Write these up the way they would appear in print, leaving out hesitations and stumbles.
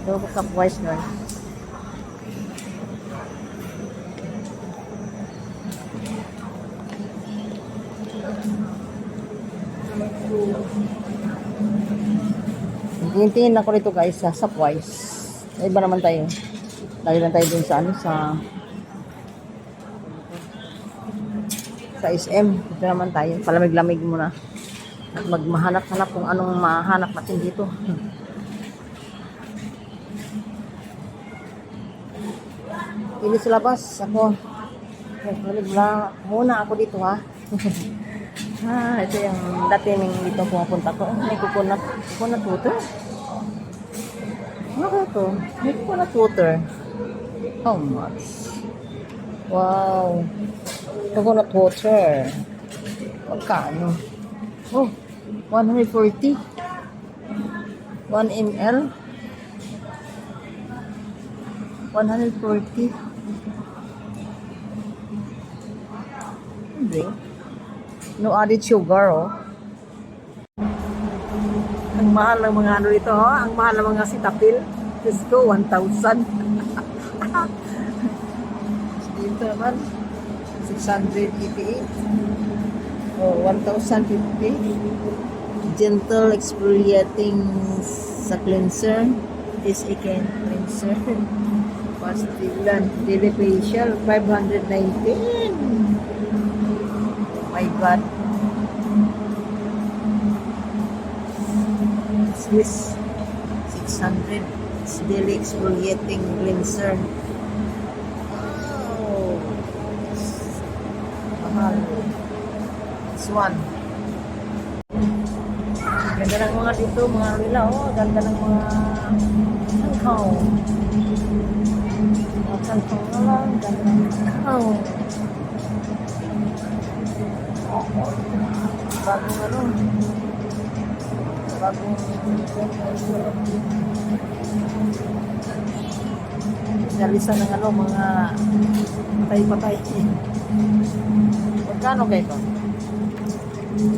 So, kapwise nun. Tingin ako rito guys sa Sapwise. Iba naman tayo. Lagi lang tayo dun sa ano sa SM. Dito naman tayo. Palamig-lamig muna. At magmahanap-hanap kung anong mahanap natin dito. Hindi sa labas. Ako. Palamig lang muna ako dito ha. Ito yung dating dito pumapunta ko. May coconut water. Ano ito? May coconut water. How much? Wow. Coconut water. Magkano? Oh, 140. 1 ml. 140. Hindi. No added sugar, oh. Ang mahal ng mga ano dito, oh. Ang mahal ng mga sitapil. Let's go, 1,000. Dito naman, 688. Oh, 1,050. Gentle exfoliating sa cleanser. Is a cleanser. Pastilan. Daily facial, 519. My God. What's this? 600. It's daily exfoliating cleanser. Oh. Mahal. This one. Ganda ng mga dito, mga nila, oh. Ganda ng mga sangkaw. Mga sangkaw na lang. Ganda ng sangkaw. Bagong ano, bagong nalisan ng ano, mga patay-patay. Magkano kayo ito?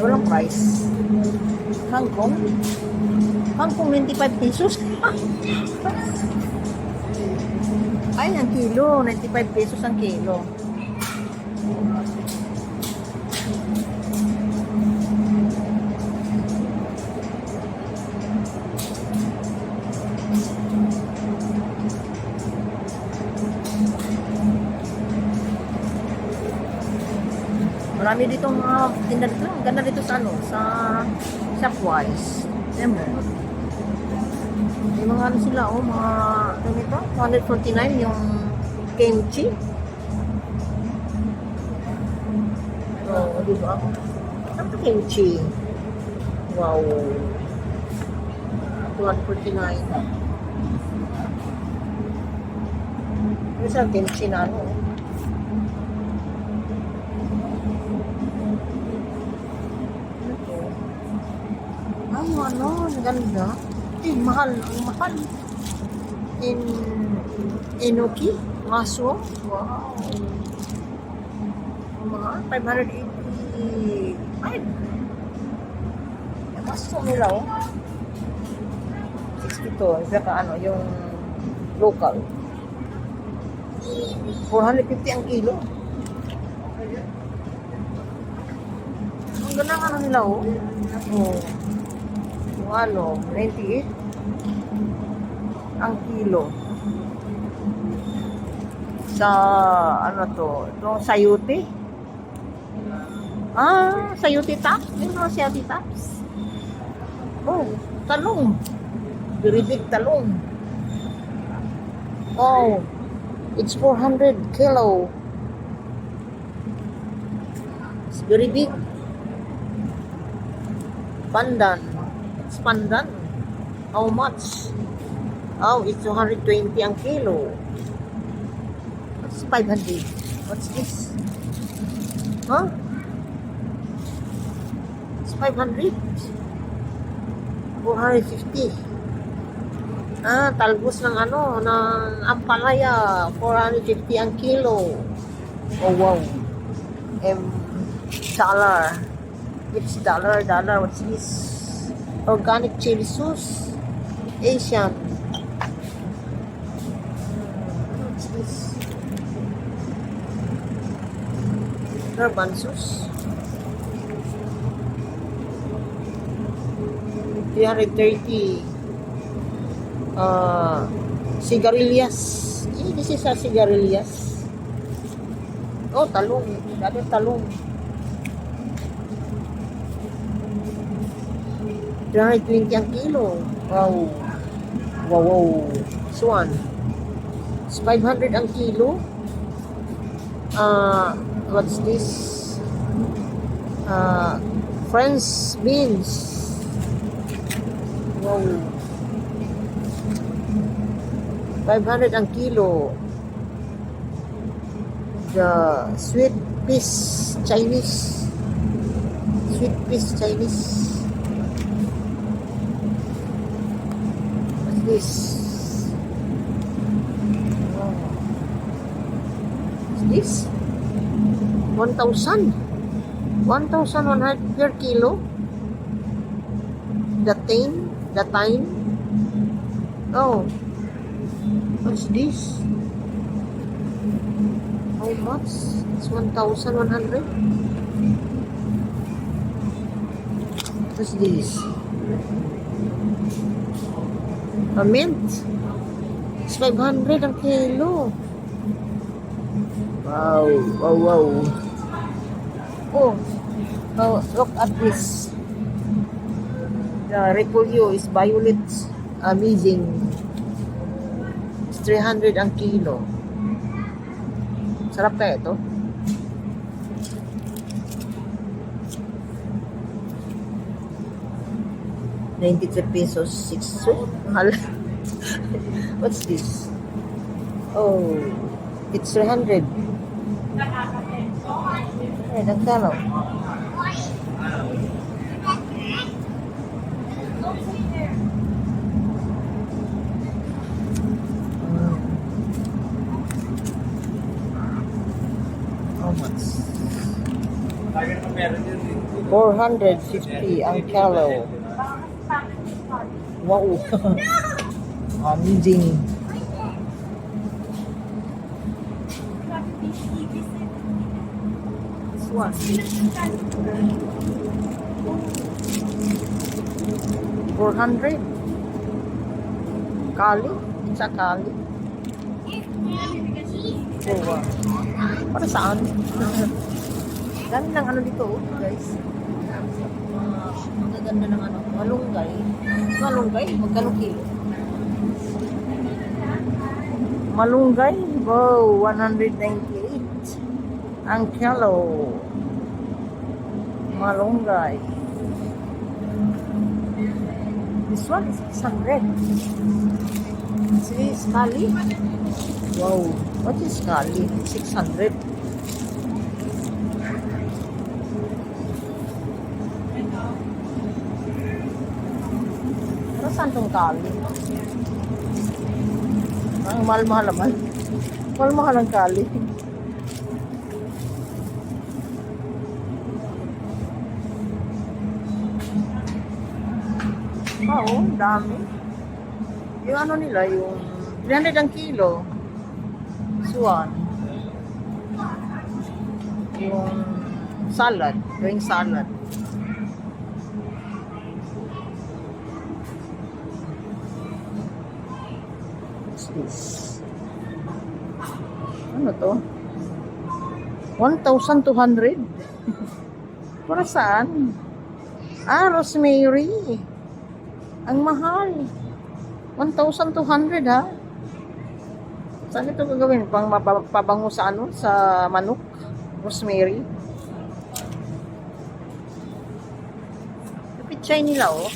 Walang price. Kangkong 95 pesos. Ay, ang kilo, 95 pesos ang kilo. Marami dito mga tinda dito. Ang ganda dito sa ano, sa Shopwise. Ayan mo. May mga ano sila, oh, mga, ano ito? 149 yung kimchi. Oh, di ba? Ang kimchi. Wow. 149. Yung sa kimchi na ano, ay, ano, ang ganda. Mahal, ang mahal. Enoki, maso. Wow. Mga 585. Yung maso nila, oh. 62. Isa ka, ano, yung local. 450 ang kilo. Ang ganda nga nila, oh. Oh. Ano, 98 ang kilo sa ano to, itong sayuti. Sayuti tops. Yung mga sayuti tops. Oh, talong. Very big talong. Oh, it's 400 kilo. It's very big. Pandan. Pandan. How much? Oh, it's 220 ang kilo. What's 500? What's this? Huh? It's 500. 450. Talbos ng ano, ng ampalaya. 450 ang kilo. Oh, wow. Dollar. It's dollar. What's this? Organic chili sauce. Asian. this? Garbanzos. 330. Sigarilyas. This is a sigarilyas. Oh, talong. Dati talong. 320 ang kilo. Wow. Wow. This one. It's 500 ang kilo. What's this? French beans. Wow. 500 ang kilo. The sweet peas Chinese. Sweet peas Chinese. What's this? Wow. What's this? 1,000. 1,100 per kilo. The thyme. Oh. What's this? How much? It's 1,100. What's this? A mint. It's 500 ang kilo. Wow. Oh, look at this. The repolyo is violet. Amazing. It's 300 ang kilo. Sarap kaya ito? ₱93, 6. Mahal. What's this? Oh, it's 300. Eh, nagkano? How much? 450 ang kilo. Wow. Amazing. This one. 400. Kali. It's a kali. Oh, wow. Para saan? Ganda ng ano dito, guys. Ang ganda ng ano. Malunggay. Malunggay? Magkano kilo? Malunggay? Wow, 198 ang kilo. Malunggay. This one is 600. See, skali? Wow, what is skali? 600. Pero saan tong kali? Ang mahal-mahal naman. Mahal-mahal ang kali. Oo, dami. Yung ano nila, yung 300 ang kilo. Suwan. Yung salad. Yung salad. What's this? Ano to? 1,200? Para saan? Ah, rosemary. Ang mahal. 1,200 ha? Saan ito gagawin? Pang mapabango sa ano? Sa manok? Rosemary? Pichay nila oh.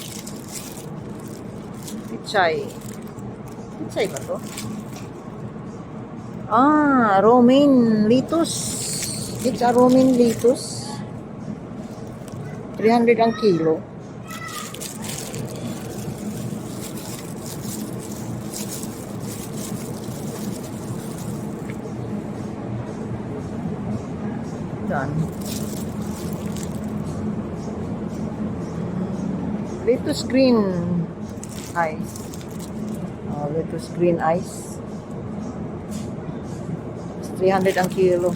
Pichay. Pichay ba to? Ah, romaine lettuce. It's a romaine lettuce. 300 ang kilo. Yan. Lettuce green ice. Lettuce green ice. 300 ang kilo.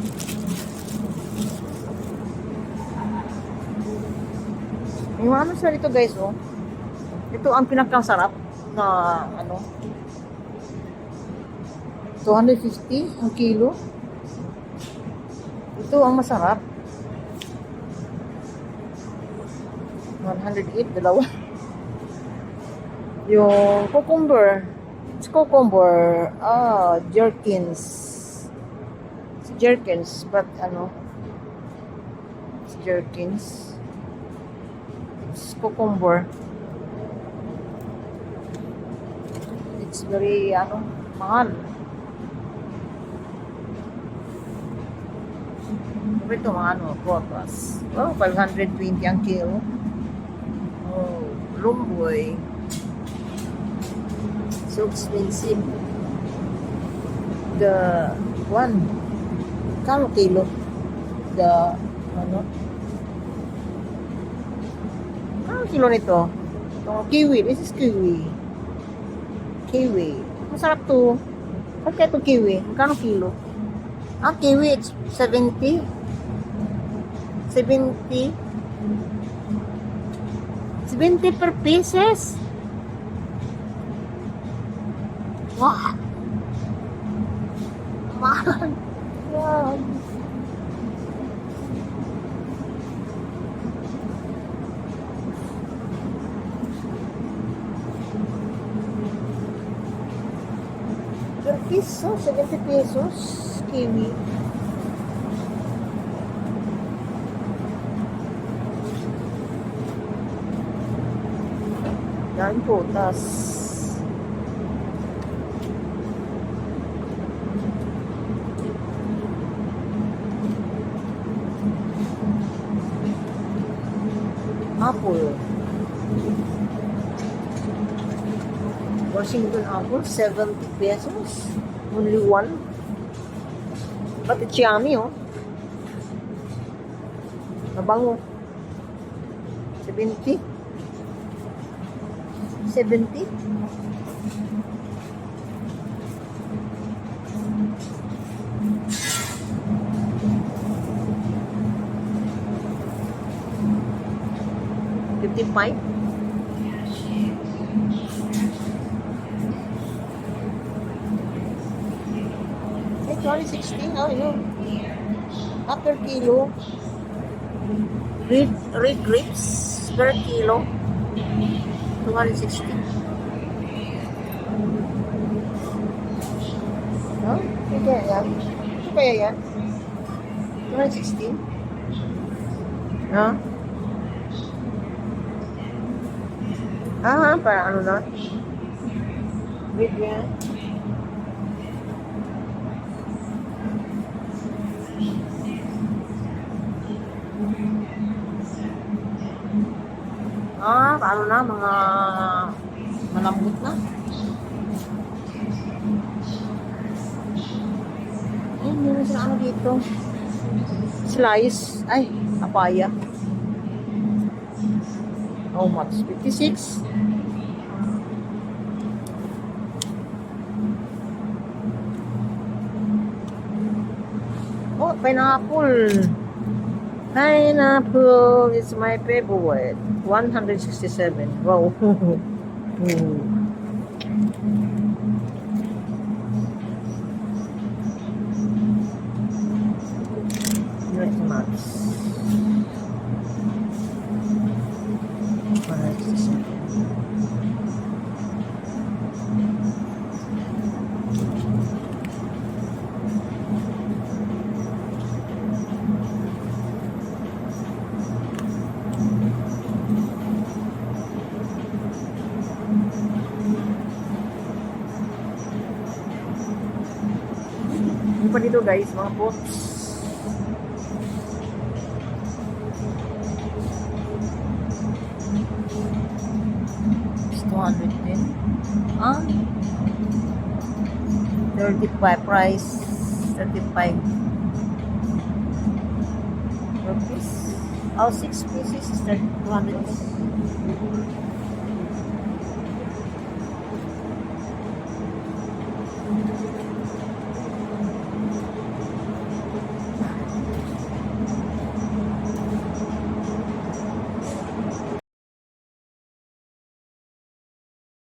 Yung ano siya dito guys, oh. Ito ang pinakasarap na ano. 250 ang kilo. Ito ang masarap. 108, dalawa. Yung cucumber. It's cucumber. Jerkins. It's Jerkins. But ano? It's Jerkins. It's cucumber. It's very, ano, mahal. Ito mga ano, photos. Oh, 520 ang kilo. Oh, lumboy. So expensive. The one. Kano kilo? The, ano? Kano kilo nito? Itong kiwi. This is kiwi. Kiwi. Masarap to. Bakit ito kiwi? Kano kilo? Ang kiwi, it's 70. 70 per pieces. Wow. Mahal. Wow. Per piso, 70 pesos. Kiwi. Yan putas. Apple. Washington apple, 70 pesos. Only one. But it's yummy, oh. Mabango. 70. 70. $55. It's only 16. Oh, no. Per kilo. Red grapes per kilo. 260. Huh? Ito kaya yan? Ito kaya yan? 216? Huh? Para ano na? Wait yan. Paano na? Mga malambot na. Meron sila ano dito. Slice. Ay, papaya. How much? 56? Oh, pineapple. Pineapple is my favorite. 167. Wow. Not much. 167. Ano pa dito guys, mga pots. It's 210. 35 price. 35 rupees. 6 pieces is 200.